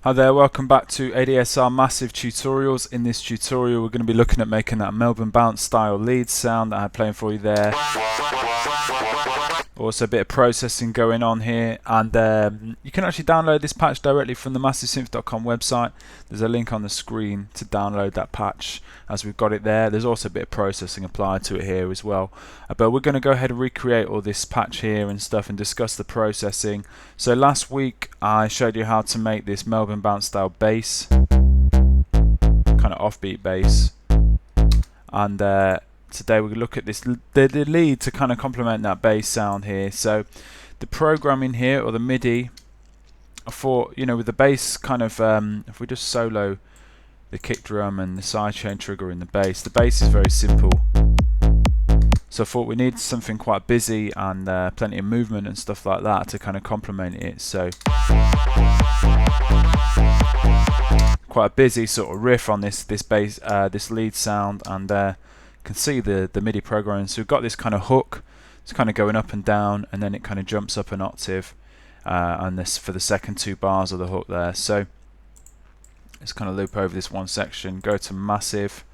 Hi there, welcome back to ADSR Massive Tutorials. In this tutorial we're going to be looking at making that Melbourne Bounce style lead sound that I had playing for you there. Also a bit of processing going on here, and you can actually download this patch directly from the massivesynth.com website. There's a link on the screen to download that patch as we've got it there. There's also a bit of processing applied to it here as well, but we're going to go ahead and recreate all this patch here and stuff and discuss the processing. So last week I showed you how to make this Melbourne Bounce style bass, kind of offbeat bass, and today we're going to look at this the lead to kind of complement that bass sound here. So the programming here, or the MIDI, I thought, you know, with the bass kind of, if we just solo the kick drum and the sidechain trigger in the bass is very simple. So I thought we need something quite busy and plenty of movement and stuff like that to kind of complement it. So quite a busy sort of riff on this bass, this lead sound, and can see the MIDI programming. So we've got this kind of hook, it's kind of going up and down, and then it kind of jumps up an octave, and this for the second two bars of the hook there. So let's kind of loop over this one section, go to massive,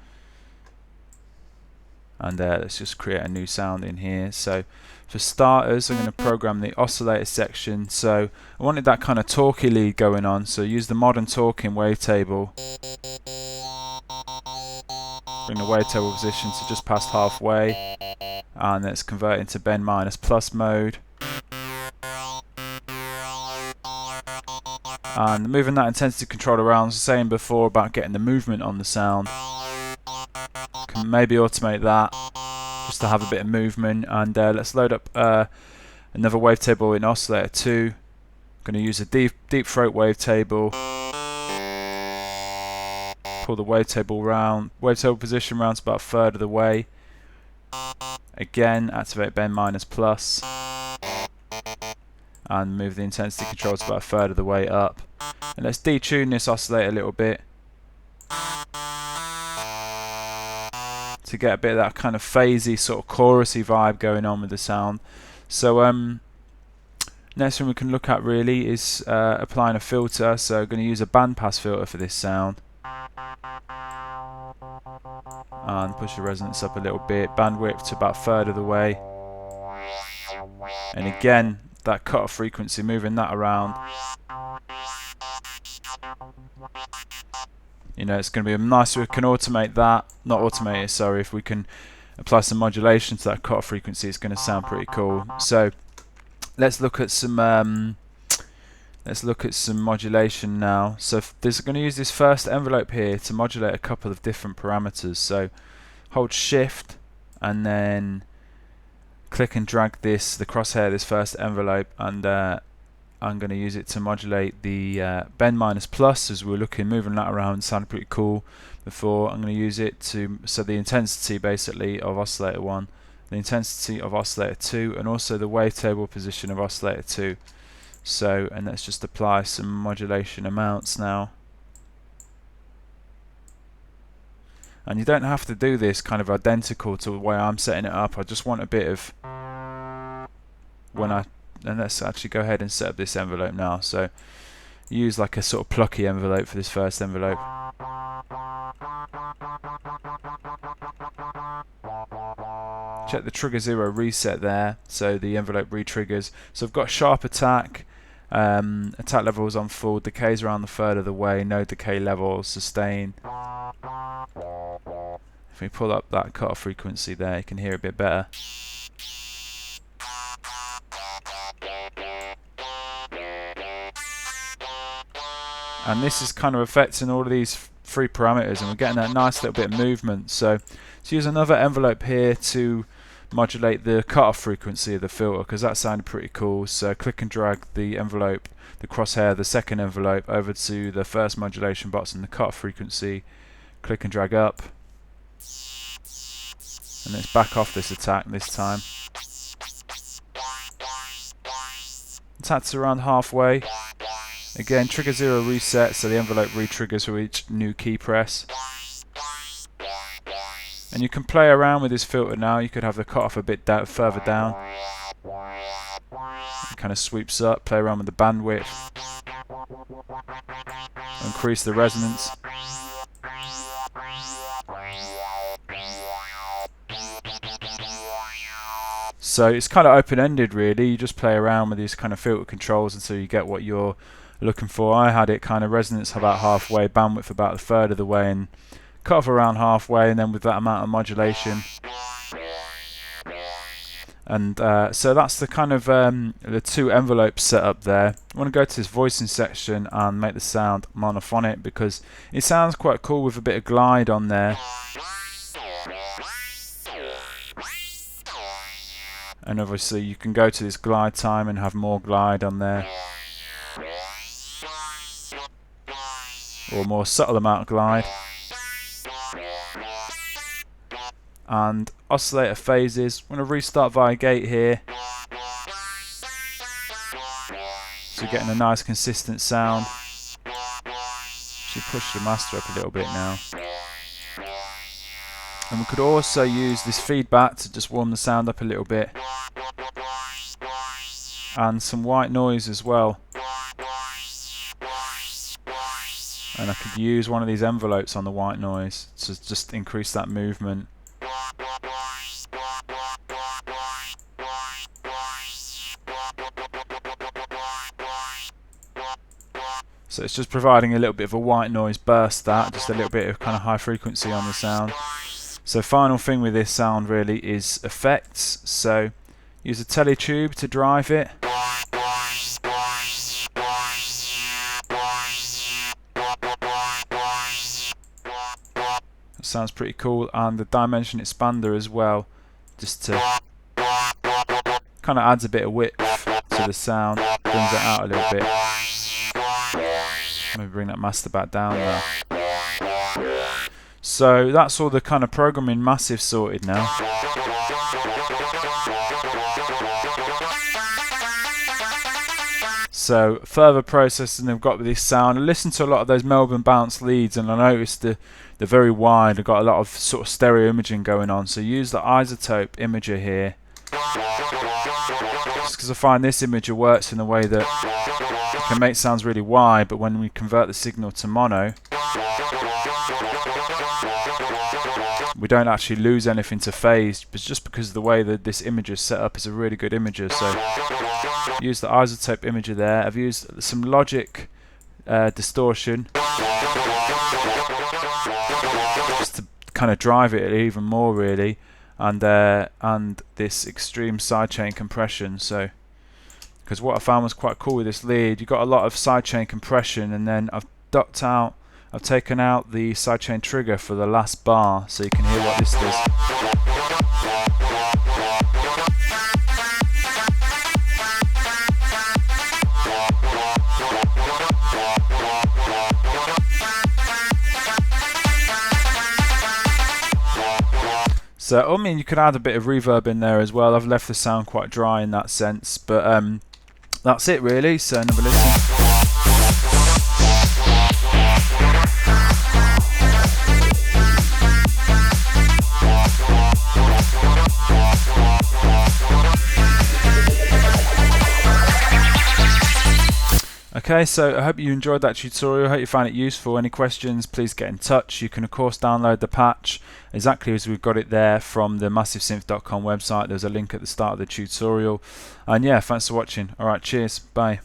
and let's just create a new sound in here. So for starters, I'm going to program the oscillator section. So I wanted that kind of talky lead going on, so use the modern talking wavetable. Bring the wavetable position to just past halfway, and let's convert into bend minus plus mode. And moving that intensity control around, as I was saying before about getting the movement on the sound, can maybe automate that just to have a bit of movement. And let's load up another wavetable in Oscillator 2. I'm going to use a deep throat wavetable. Pull the wavetable position round to about a third of the way. Again, activate bend minus plus, and move the intensity control to about a third of the way up. And let's detune this oscillator a little bit to get a bit of that kind of phasey sort of chorusy vibe going on with the sound. So next thing we can look at really is applying a filter. So I'm going to use a bandpass filter for this sound, and push the resonance up a little bit, bandwidth to about a third of the way, and again that cutoff frequency, moving that around. You know, it's going to be nice if we can automate that, not automate it, sorry, if we can apply some modulation to that cutoff frequency, it's going to sound pretty cool. So let's look at some modulation now. So I'm going to use this first envelope here to modulate a couple of different parameters. So hold shift and then click and drag the crosshair, this first envelope, and I'm going to use it to modulate the bend minus plus, as we were moving that around, sounded pretty cool before. I'm going to use it to, so the intensity basically of oscillator 1, the intensity of oscillator 2, and also the wavetable position of oscillator 2. So, and let's just apply some modulation amounts now. And you don't have to do this kind of identical to the way I'm setting it up. I just want a bit of and let's actually go ahead and set up this envelope now. So use like a sort of plucky envelope for this first envelope. Check the trigger 0 reset there, so the envelope re-triggers. So I've got sharp attack, attack levels on full, decays around the third of the way, no decay levels, sustain. If we pull up that cutoff frequency there, you can hear it a bit better. And this is kind of affecting all of these three parameters, and we're getting that nice little bit of movement. So let's use another envelope here to modulate the cutoff frequency of the filter, because that sounded pretty cool. So click and drag the envelope, the crosshair, the second envelope, over to the first modulation box and the cutoff frequency. Click and drag up, and let's back off this attack this time. Attack's around halfway. Again, trigger 0 reset, so the envelope re-triggers for each new key press. And you can play around with this filter now. You could have the cutoff a bit further down. It kind of sweeps up, play around with the bandwidth. increase the resonance. So it's kind of open-ended really, you just play around with these kind of filter controls until you get what you're looking for. I had it kind of resonance about halfway, bandwidth about a third of the way, and cut off around halfway, and then with that amount of modulation. And so that's the kind of the two envelopes set up there. I want to go to this voicing section and make the sound monophonic because it sounds quite cool with a bit of glide on there. And obviously you can go to this glide time and have more glide on there, or a more subtle amount of glide. And oscillator phases, I'm going to restart via gate here, so you're getting a nice consistent sound. Should push the master up a little bit now. And we could also use this feedback to just warm the sound up a little bit, and some white noise as well. And I could use one of these envelopes on the white noise to just increase that movement. So it's just providing a little bit of a white noise burst, that just a little bit of kind of high frequency on the sound. So final thing with this sound really is effects. So use a teletube to drive it. That sounds pretty cool, and the dimension expander as well, just to kind of adds a bit of width to the sound, brings it out a little bit. Maybe bring that master back down now. So that's all the kind of programming massive sorted now. So further processing I've got with this sound. I listened to a lot of those Melbourne Bounce leads and I noticed they're very wide. I've got a lot of sort of stereo imaging going on. So use the izotope imager here. Just because I find this imager works in a way that it can make sounds really wide, but when we convert the signal to mono, we don't actually lose anything to phase, but just because of the way that this imager is set up is a really good imager. So use the izotope imager there. I've used some logic distortion just to kind of drive it even more really, and this extreme sidechain compression. So because what I found was quite cool with this lead, you got a lot of sidechain compression, and then I've taken out the sidechain trigger for the last bar, so you can hear what this does. So I mean, you could add a bit of reverb in there as well. I've left the sound quite dry in that sense, but that's it really. So another listen. Okay, so I hope you enjoyed that tutorial. I hope you found it useful. Any questions, please get in touch. You can of course download the patch exactly as we've got it there from the massivesynth.com website. There's a link at the start of the tutorial. And yeah, thanks for watching. Alright, cheers, bye.